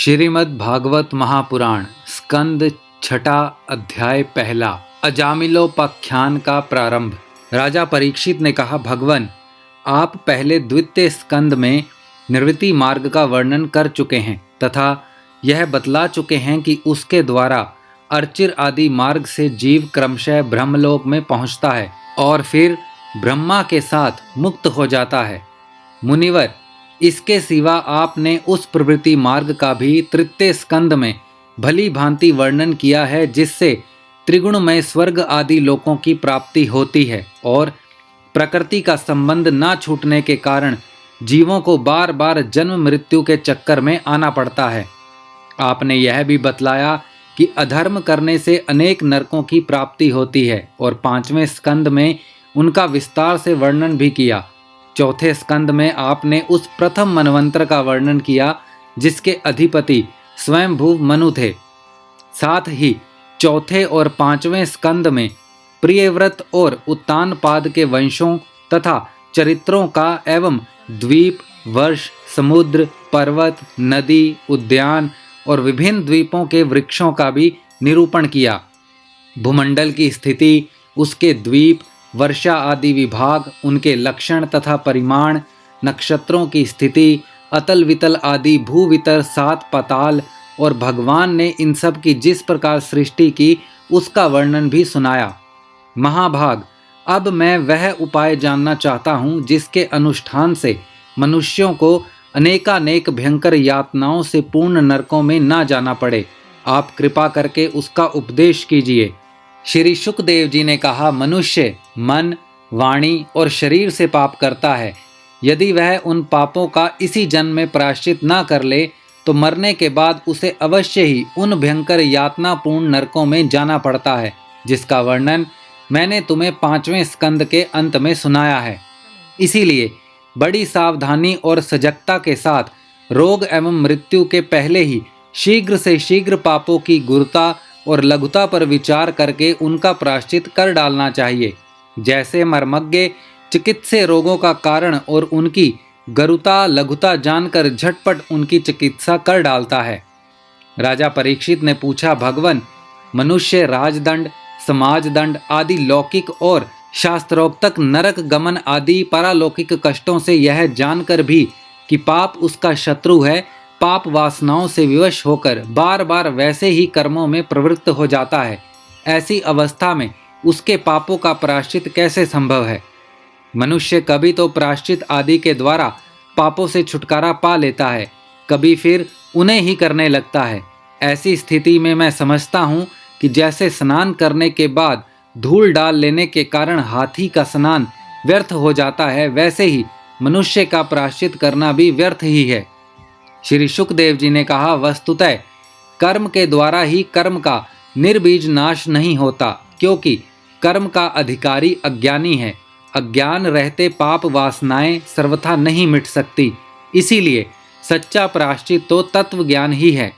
श्रीमद् भागवत महापुराण स्कंद छठा अध्याय पहला अजामिलोपाख्यान का प्रारंभ। राजा परीक्षित ने कहा, भगवन आप पहले द्वितीय स्कंद में निवृत्ति मार्ग का वर्णन कर चुके हैं तथा यह बतला चुके हैं कि उसके द्वारा अर्चिर आदि मार्ग से जीव क्रमशः ब्रह्मलोक में पहुंचता है और फिर ब्रह्मा के साथ मुक्त हो जाता है। मुनिवर, इसके सिवा आपने उस प्रवृत्ति मार्ग का भी तृतीय स्कंद में भली भांति वर्णन किया है, जिससे त्रिगुणमय स्वर्ग आदि लोकों की प्राप्ति होती है और प्रकृति का संबंध ना छूटने के कारण जीवों को बार बार जन्म मृत्यु के चक्कर में आना पड़ता है। आपने यह भी बतलाया कि अधर्म करने से अनेक नरकों की प्राप्ति होती है और पांचवें स्कंद में उनका विस्तार से वर्णन भी किया। चौथे स्कंद में आपने उस प्रथम मनवंतर का वर्णन किया जिसके अधिपति स्वयंभू मनु थे। साथ ही चौथे और पांचवें स्कंद में प्रियव्रत और उत्तानपाद के वंशों तथा चरित्रों का एवं द्वीप, वर्ष, समुद्र, पर्वत, नदी, उद्यान और विभिन्न द्वीपों के वृक्षों का भी निरूपण किया। भूमंडल की स्थिति, उसके द्वीप, वर्षा आदि विभाग, उनके लक्षण तथा परिमाण, नक्षत्रों की स्थिति, अतल वितल आदि भूवितर, सात पाताल और भगवान ने इन सब की जिस प्रकार सृष्टि की उसका वर्णन भी सुनाया। महाभाग, अब मैं वह उपाय जानना चाहता हूँ जिसके अनुष्ठान से मनुष्यों को अनेकानेक भयंकर यातनाओं से पूर्ण नरकों में ना जाना पड़े। आप कृपा करके उसका उपदेश कीजिए। श्री शुकदेव जी ने कहा, मनुष्य मन, वाणी और शरीर से पाप करता है। यदि वह उन पापों का इसी जन्म में प्रायश्चित ना कर ले तो मरने के बाद उसे अवश्य ही उन भयंकर यातनापूर्ण नरकों में जाना पड़ता है, जिसका वर्णन मैंने तुम्हें पांचवें स्कंद के अंत में सुनाया है। इसीलिए बड़ी सावधानी और सजगता के साथ रोग एवं मृत्यु के पहले ही शीघ्र से शीघ्र पापों की गुरुता और लघुता पर विचार करके उनका प्रायश्चित कर डालना चाहिए। जैसे मर्मज्ञ चिकित्सीय रोगों का कारण और उनकी गरुता लघुता जानकर झटपट उनकी चिकित्सा कर डालता है। राजा परीक्षित ने पूछा, भगवन मनुष्य राजदंड, समाजदंड आदि लौकिक और शास्त्रोक्त नरक गमन आदि पारलौकिक कष्टों से यह जानकर भी कि पाप उसका शत्रु है, पाप वासनाओं से विवश होकर बार बार वैसे ही कर्मों में प्रवृत्त हो जाता है। ऐसी अवस्था में उसके पापों का प्रायश्चित कैसे संभव है? मनुष्य कभी तो प्रायश्चित आदि के द्वारा पापों से छुटकारा पा लेता है, कभी फिर उन्हें ही करने लगता है। ऐसी स्थिति में मैं समझता हूँ कि जैसे स्नान करने के बाद धूल डाल लेने के कारण हाथी का स्नान व्यर्थ हो जाता है, वैसे ही मनुष्य का प्रायश्चित करना भी व्यर्थ ही है। श्री शुकदेव जी ने कहा, वस्तुतः कर्म के द्वारा ही कर्म का निर्बीज नाश नहीं होता, क्योंकि कर्म का अधिकारी अज्ञानी है। अज्ञान रहते पाप वासनाएं सर्वथा नहीं मिट सकती। इसीलिए सच्चा प्रायश्चित तो तत्व ज्ञान ही है।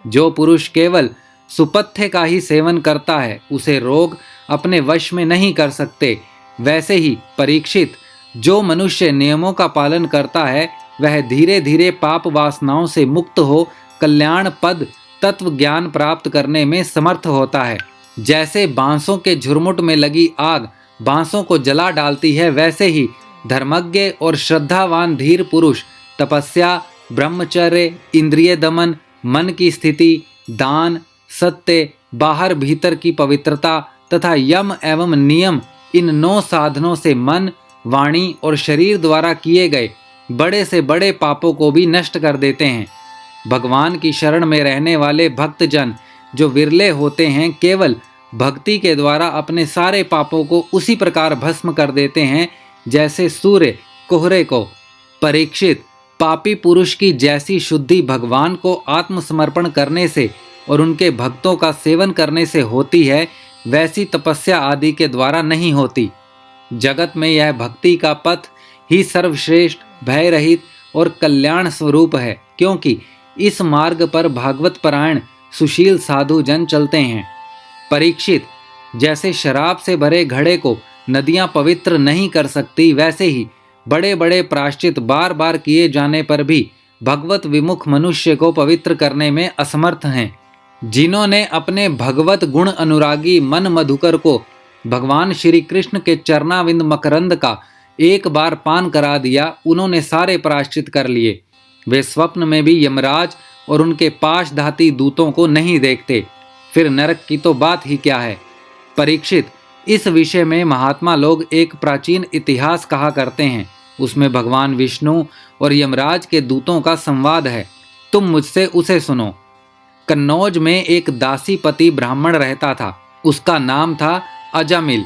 जो पुरुष केवल सुपथ्य का ही सेवन करता है उसे रोग अपने वश में नहीं कर सकते। वैसे ही परीक्षित, जो मनुष्य नियमों का पालन करता है वह धीरे धीरे पाप वासनाओं से मुक्त हो कल्याण पद तत्व ज्ञान प्राप्त करने में समर्थ होता है। जैसे बांसों के झुरमुट में लगी आग बांसों को जला डालती है, वैसे ही धर्मज्ञ और श्रद्धावान धीर पुरुष तपस्या, ब्रह्मचर्य, इंद्रिय दमन, मन की स्थिति, दान, सत्य, बाहर भीतर की पवित्रता तथा यम एवं नियम, इन 9 साधनों से मन, वाणी और शरीर द्वारा किए गए बड़े से बड़े पापों को भी नष्ट कर देते हैं। भगवान की शरण में रहने वाले भक्तजन जो विरले होते हैं, केवल भक्ति के द्वारा अपने सारे पापों को उसी प्रकार भस्म कर देते हैं जैसे सूर्य कोहरे को। परीक्षित, पापी पुरुष की जैसी शुद्धि भगवान को आत्मसमर्पण करने से और उनके भक्तों का सेवन करने से होती है, वैसी तपस्या आदि के द्वारा नहीं होती। जगत में यह भक्ति का पथ ही सर्वश्रेष्ठ, भय रहित और कल्याण स्वरूप है, क्योंकि इस मार्ग पर भागवत परायण सुशील साधु जन चलते हैं। परीक्षित, जैसे शराब से भरे घड़े को नदियां पवित्र नहीं कर सकती, वैसे ही बड़े बड़े प्रायश्चित बार बार किए जाने पर भी भगवत विमुख मनुष्य को पवित्र करने में असमर्थ हैं। जिन्होंने अपने भगवत गुण अनुरागी मन मधुकर को भगवान श्री कृष्ण के चरणाविंद मकरंद का एक बार पान करा दिया, उन्होंने सारे प्रायश्चित कर लिए। वे स्वप्न में भी यमराज और उनके पाशधाती दूतों को नहीं देखते, फिर नरक की तो बात ही क्या है। परीक्षित, इस विषय में महात्मा लोग एक प्राचीन इतिहास कहा करते हैं। उसमें भगवान विष्णु और यमराज के दूतों का संवाद है। तुम मुझसे उसे सुनो। कन्नौज में एक दासीपति ब्राह्मण रहता था। उसका नाम था अजामिल।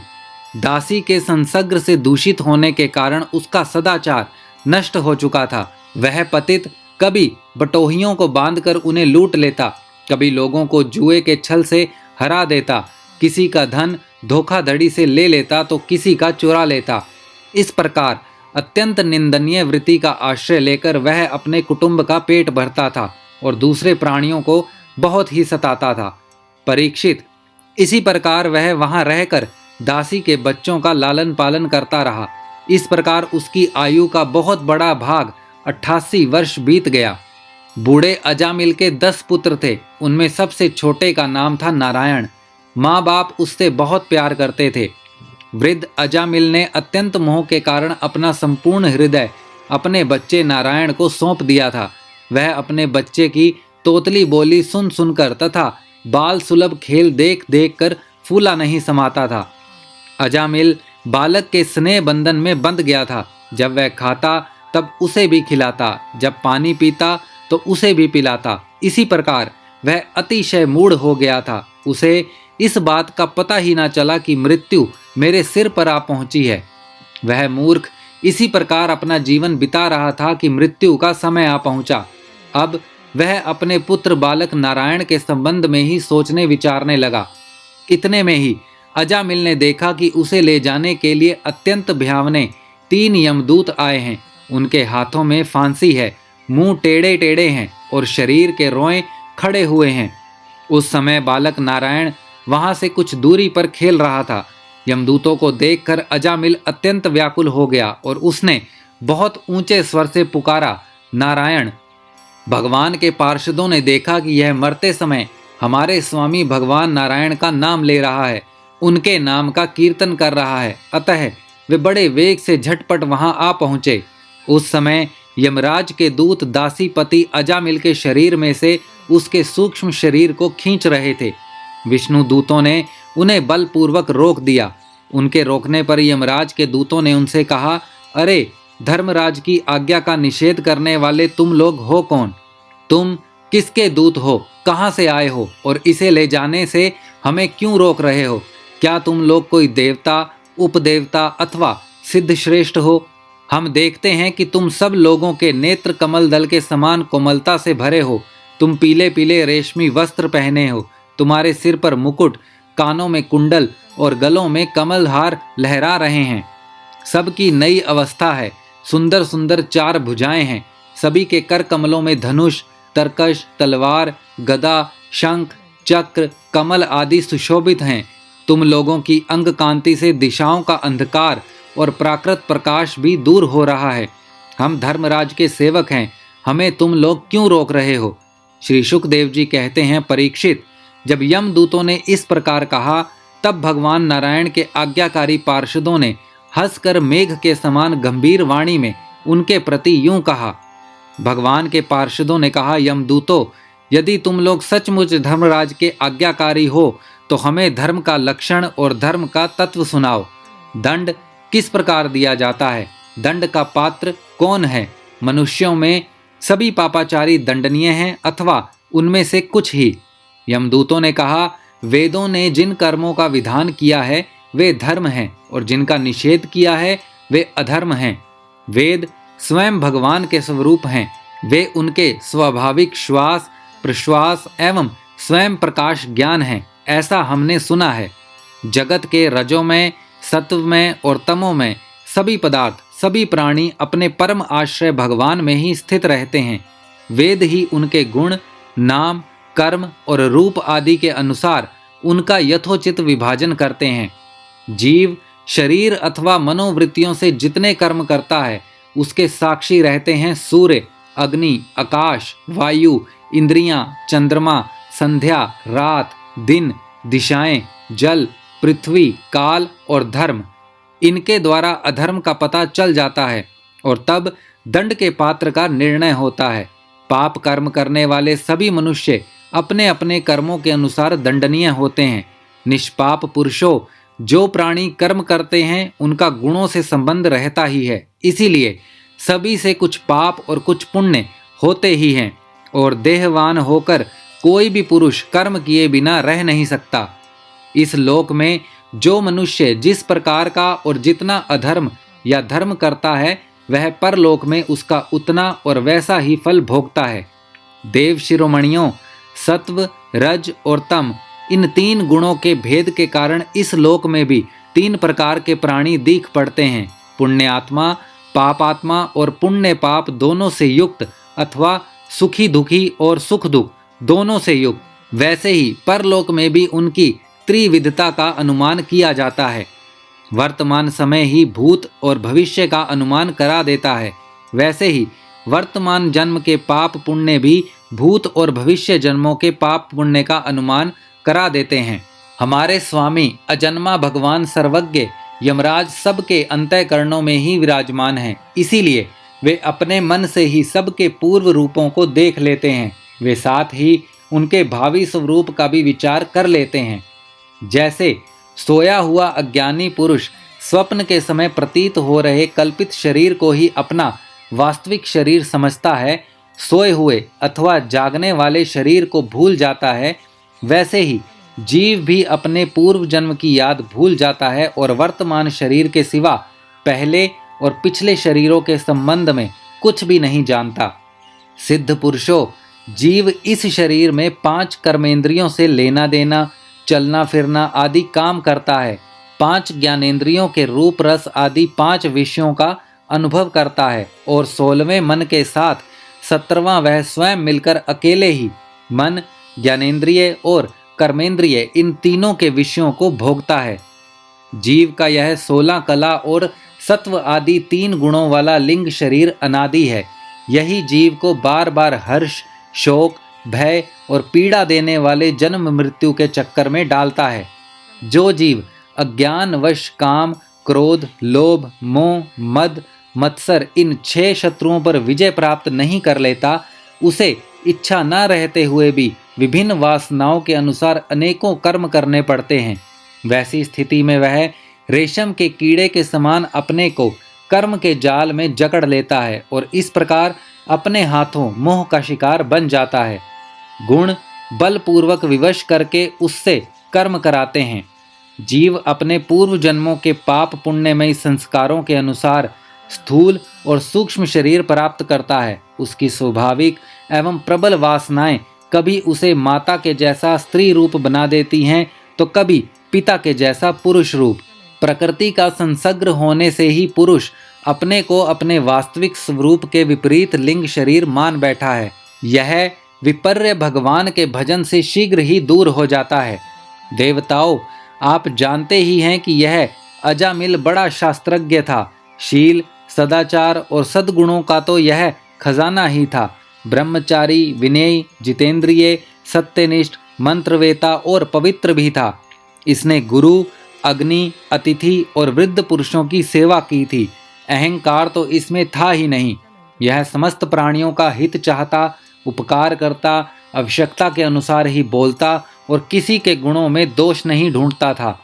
दासी के संसर्ग से दूषित होने के कारण उसका सदाचार नष्ट हो चुका था। वह पतित कभी बटोहियों को बांधकर उन्हें लूट लेता, कभी लोगों को जुए के छल से हरा देता, किसी का धन धोखाधड़ी से ले लेता तो किसी का चुरा लेता। इस प्रकार अत्यंत निंदनीय वृत्ति का आश्रय लेकर वह अपने कुटुंब का पेट भरता था और दूसरे प्राणियों को बहुत ही सताता था। परीक्षित, इसी प्रकार वह वहां रहकर दासी के बच्चों का लालन पालन करता रहा। इस प्रकार उसकी आयु का बहुत बड़ा भाग 88 वर्ष बीत गया। बूढ़े अजामिल के 10 पुत्र थे। उनमें सबसे छोटे का नाम था नारायण। माँ बाप उससे बहुत प्यार करते थे। वृद्ध अजामिल ने अत्यंत मोह के कारण अपना संपूर्ण हृदय अपने बच्चे नारायण को सौंप दिया था। वह अपने बच्चे की तोतली बोली सुन सुनकर तथा बाल सुलभ खेल देख देख कर फूला नहीं समाता था। अजामिल बालक के स्नेह बंधन में बंध गया था। जब वह खाता तब उसे भी खिलाता, जब पानी पीता तो उसे भी पिलाता। इसी प्रकार वह अतिशय मूढ़ हो गया था। उसे इस बात का पता ही ना चला कि मृत्यु मेरे सिर पर आ पहुंची है। वह मूर्ख इसी प्रकार अपना जीवन बिता रहा था कि मृत्यु का समय आ पहुंचा। अब वह अपने पुत्र बालक नारायण के संबंध में ही सोचने विचारने लगा। इतने में ही अजामिल ने देखा कि उसे ले जाने के लिए अत्यंत भयावने 3 यमदूत आए हैं। उनके हाथों में फांसी है, मुंह टेढ़े टेढ़े हैं और शरीर के रोए खड़े हुए हैं। उस समय बालक नारायण वहां से कुछ दूरी पर खेल रहा था। यमदूतों को देखकर अजामिल अत्यंत व्याकुल हो गया और उसने बहुत ऊंचे स्वर से पुकारा, नारायण। भगवान के पार्षदों ने देखा कि यह मरते समय हमारे स्वामी भगवान नारायण का नाम ले रहा है, उनके नाम का कीर्तन कर रहा है। अतः वे बड़े वेग से झटपट वहां आ पहुंचे। उस समय यमराज के दूत दासीपति अजामिल के शरीर में से उसके सूक्ष्म शरीर को खींच रहे थे। विष्णु दूतों ने उन्हें बलपूर्वक रोक दिया। उनके रोकने पर यमराज के दूतों ने उनसे कहा, अरे धर्मराज की आज्ञा का निषेध करने वाले तुम लोग हो कौन? तुम किसके दूत हो? कहाँ से आए हो? और इसे ले जाने से हमें क्यों रोक रहे हो? क्या तुम लोग कोई देवता, उपदेवता अथवा सिद्ध श्रेष्ठ हो? हम देखते हैं कि तुम सब लोगों के नेत्र कमल दल के समान कोमलता से भरे हो। तुम पीले पीले रेशमी वस्त्र पहने हो। तुम्हारे सिर पर मुकुट, कानों में कुंडल और गलों में कमल हार लहरा रहे हैं। सबकी नई अवस्था है। सुंदर सुंदर 4 भुजाएं हैं। सभी के कर कमलों में धनुष, तरकश, तलवार, गदा, शंख, चक्र, कमल आदि सुशोभित हैं। तुम लोगों की अंग कांति से दिशाओं का अंधकार और प्राकृत प्रकाश भी दूर हो रहा है। हम धर्मराज के सेवक हैं, हमें तुम लोग क्यों रोक रहे हो? श्री शुकदेव जी कहते हैं, परीक्षित, जब यमदूतों ने इस प्रकार कहा तब भगवान नारायण के आज्ञाकारी पार्षदों ने हंसकर मेघ के समान गंभीर वाणी में उनके प्रति यूं कहा। भगवान के पार्षदों ने कहा, यमदूतों, यदि तुम लोग सचमुच धर्मराज के आज्ञाकारी हो तो हमें धर्म का लक्षण और धर्म का तत्व सुनाओ। दंड किस प्रकार दिया जाता है? दंड का पात्र कौन है? मनुष्यों में सभी पापाचारी दंडनीय हैं अथवा उनमें से कुछ ही? यमदूतों ने कहा, वेदों ने जिन कर्मों का विधान किया है वे धर्म हैं और जिनका निषेध किया है वे अधर्म हैं। वेद स्वयं भगवान के स्वरूप हैं। वे उनके स्वाभाविक श्वास, प्रश्वास एवं स्वयं प्रकाश ज्ञान हैं, ऐसा हमने सुना है। जगत के रजोमय, सत्वमय और तमोमय सभी पदार्थ, सभी प्राणी अपने परम आश्रय भगवान में ही स्थित रहते हैं। वेद ही उनके गुण, नाम, कर्म और रूप आदि के अनुसार उनका यथोचित विभाजन करते हैं। जीव शरीर अथवा मनोवृत्तियों से जितने कर्म करता है उसके साक्षी रहते हैं सूर्य, अग्नि, आकाश, वायु, इंद्रियां, चंद्रमा, संध्या, रात, दिन, दिशाएं, जल, पृथ्वी, काल और धर्म, इनके द्वारा अधर्म का पता चल जाता है और तब दंड के पात्र का निर्णय होता है। पाप कर्म करने वाले सभी मनुष्य अपने अपने कर्मों के अनुसार दंडनीय होते हैं। निष्पाप पुरुषों, जो प्राणी कर्म करते हैं उनका गुणों से संबंध रहता ही है, इसीलिए सभी से कुछ पाप और कुछ पुण्य होते ही हैं और देहवान होकर कोई भी पुरुष कर्म किए बिना रह नहीं सकता। इस लोक में जो मनुष्य जिस प्रकार का और जितना अधर्म या धर्म करता है, वह परलोक में उसका उतना और वैसा ही फल भोगता है। देव शिरोमणियों, सत्व, रज और तम, इन तीन गुणों के भेद के कारण इस लोक में भी तीन प्रकार के प्राणी दिख पड़ते हैं। पुण्यात्मा, पापात्मा और पुण्य पाप दोनों से युक्त अथवा सुखी दुखी और सुख दुख दोनों से युक्त। वैसे ही परलोक में भी उनकी त्रिविधता का अनुमान किया जाता है। वर्तमान समय ही भूत और भविष्य का अनुमान करा देता है, वैसे ही वर्तमान जन्म के पाप पुण्य भी भूत और भविष्य जन्मों के पाप पुण्य का अनुमान करा देते हैं। हमारे स्वामी अजन्मा भगवान सर्वज्ञ यमराज सबके अंतःकरणों में ही विराजमान हैं, इसीलिए वे अपने मन से ही सबके पूर्व रूपों को देख लेते हैं। वे साथ ही उनके भावी स्वरूप का भी विचार कर लेते हैं। जैसे सोया हुआ अज्ञानी पुरुष स्वप्न के समय प्रतीत हो रहे कल्पित शरीर को ही अपना वास्तविक शरीर समझता है, सोए हुए अथवा जागने वाले शरीर को भूल जाता है, वैसे ही जीव भी अपने पूर्व जन्म की याद भूल जाता है और वर्तमान शरीर के सिवा पहले और पिछले शरीरों के संबंध में कुछ भी नहीं जानता। सिद्ध पुरुषों, जीव इस शरीर में 5 कर्मेंद्रियों से लेना देना, चलना फिरना आदि काम करता है। 5 ज्ञानेंद्रियों के रूप रस आदि 5 विषयों का अनुभव करता है और 16वें मन के साथ 17वां वह स्वयं मिलकर अकेले ही मन, ज्ञानेंद्रिय और कर्मेंद्रिय इन तीनों के विषयों को भोगता है। जीव का यह 16 कला और सत्व आदि 3 गुणों वाला लिंग शरीर अनादि है। यही जीव को बार बार हर्ष, शोक, भय और पीड़ा देने वाले जन्म मृत्यु के चक्कर में डालता है। जो जीव अज्ञानवश काम, क्रोध, लोभ, मोह, मद, मत्सर इन 6 शत्रुओं पर विजय प्राप्त नहीं कर लेता, उसे इच्छा न रहते हुए भी विभिन्न वासनाओं के अनुसार अनेकों कर्म करने पड़ते हैं। वैसी स्थिति में वह रेशम के कीड़े के समान अपने को कर्म के जाल में जकड़ लेता है और इस प्रकार अपने हाथों मोह का शिकार बन जाता है। गुण बलपूर्वक विवश करके उससे कर्म कराते हैं। जीव अपने पूर्व जन्मों के पाप पुण्यमय संस्कारों के अनुसार स्थूल और सूक्ष्म शरीर प्राप्त करता है। उसकी स्वाभाविक एवं प्रबल वासनाएं कभी उसे माता के जैसा स्त्री रूप बना देती हैं तो कभी पिता के जैसा पुरुष रूप। प्रकृति का संसर्ग होने से ही पुरुष अपने को अपने वास्तविक स्वरूप के विपरीत लिंग शरीर मान बैठा है। यह विपर्य भगवान के भजन से शीघ्र ही दूर हो जाता है। देवताओं, आप जानते ही हैं कि यह अजामिल बड़ा शास्त्रज्ञ था। शील, सदाचार और सद्गुणों का तो यह खजाना ही था। ब्रह्मचारी, विनयी, जितेंद्रिय, सत्यनिष्ठ, मंत्रवेता और पवित्र भी था। इसने गुरु, अग्नि, अतिथि और वृद्ध पुरुषों की सेवा की थी। अहंकार तो इसमें था ही नहीं। यह समस्त प्राणियों का हित चाहता, उपकार करता, आवश्यकता के अनुसार ही बोलता और किसी के गुणों में दोष नहीं ढूंढता था।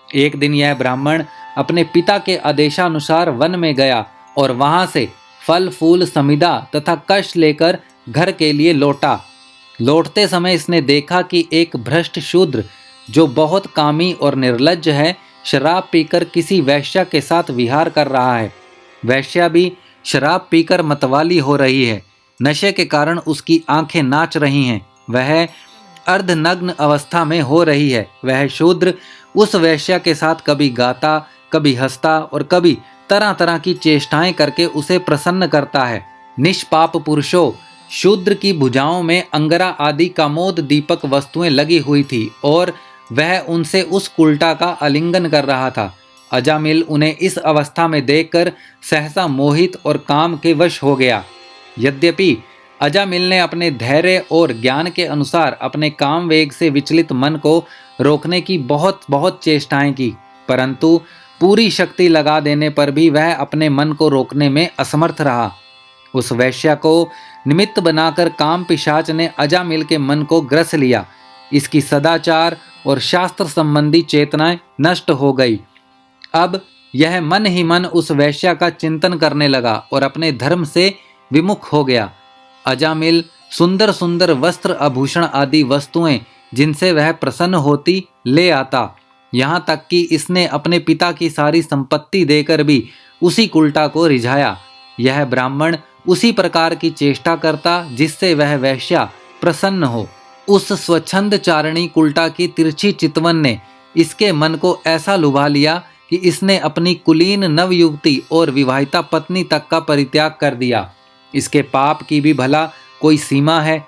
एक दिन यह ब्राह्मण अपने पिता के आदेशानुसार वन में गया और वहां से फल फूल समिधा तथा कष्ट लेकर घर के लिए लौटा। लौटते समय इसने देखा कि एक भ्रष्ट शूद्र जो बहुत कामी और निर्लज्ज है, शराब पीकर किसी वैश्या के साथ विहार कर रहा है। वैश्या भी शराब पीकर मतवाली हो रही है। नशे के कारण उसकी आंखें नाच रही हैं। वह अर्धनग्न अवस्था में हो रही है। वह शूद्र उस वैश्या के साथ कभी गाता, कभी हंसता और कभी तरह तरह की चेष्टाएं करके उसे प्रसन्न करता है। निष्पाप पुरुषों, शूद्र की भुजाओं में अंगरा आदि कामोद दीपक वस्तुएं लगी हुई थी और वह उनसे उस कुल्टा का आलिंगन कर रहा था। अजामिल उन्हें इस अवस्था में देखकर सहसा मोहित और काम के वश हो गया। यद्यपि अजामिल ने अपने धैर्य और ज्ञान के अनुसार अपने काम वेग से विचलित मन को रोकने की बहुत बहुत चेष्टाएं की, परंतु पूरी शक्ति लगा देने पर भी वह अपने मन को रोकने में असमर्थ रहा। उस वैश्या को निमित्त बनाकर काम पिशाच ने अजामिल के मन को ग्रस लिया। इसकी सदाचार और शास्त्र संबंधी चेतनाएं नष्ट हो गई। अब यह मन ही मन उस वैश्या का चिंतन करने लगा और अपने धर्म से विमुख हो गया। अजामिल सुंदर सुंदर वस्त्र आभूषण आदि वस्तुएं जिनसे वह प्रसन्न होती ले आता, यहाँ तक कि इसने अपने पिता की सारी संपत्ति देकर भी उसी कुल्टा को रिझाया। यह ब्राह्मण उसी प्रकार की चेष्टा करता जिससे वह वैश्या प्रसन्न हो। उस स्वच्छंद चारणी कुल्टा की तिरछी चितवन ने इसके मन को ऐसा लुभा लिया कि इसने अपनी कुलीन नवयुवती और विवाहिता पत्नी तक का परित्याग कर दिया। इसके पाप की भी भला कोई सीमा है?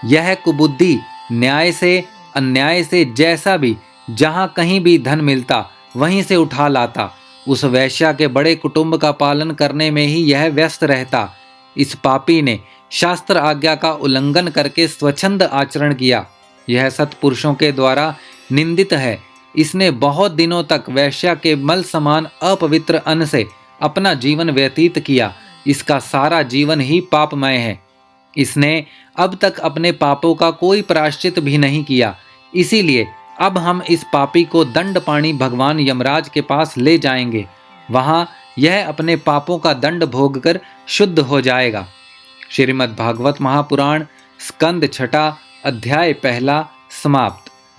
यह कुबुद्धि न्याय से अन्याय से जैसा भी जहाँ कहीं भी धन मिलता वहीं से उठा लाता। उस वैश्या के बड़े कुटुंब का पालन करने में ही यह व्यस्त रहता। इस पापी ने शास्त्र आज्ञा का उल्लंघन करके स्वच्छंद आचरण किया। यह सत्पुरुषों के द्वारा निंदित है। इसने बहुत दिनों तक वैश्या के मल समान अपवित्र अन्न से अपना जीवन व्यतीत किया। इसका सारा जीवन ही पापमय है। इसने अब तक अपने पापों का कोई प्रायश्चित भी नहीं किया। इसीलिए अब हम इस पापी को दंडपाणी भगवान यमराज के पास ले जाएंगे। वहाँ यह अपने पापों का दंड भोगकर शुद्ध हो जाएगा। श्रीमद् भागवत महापुराण स्कंद छठा अध्याय पहला समाप्त।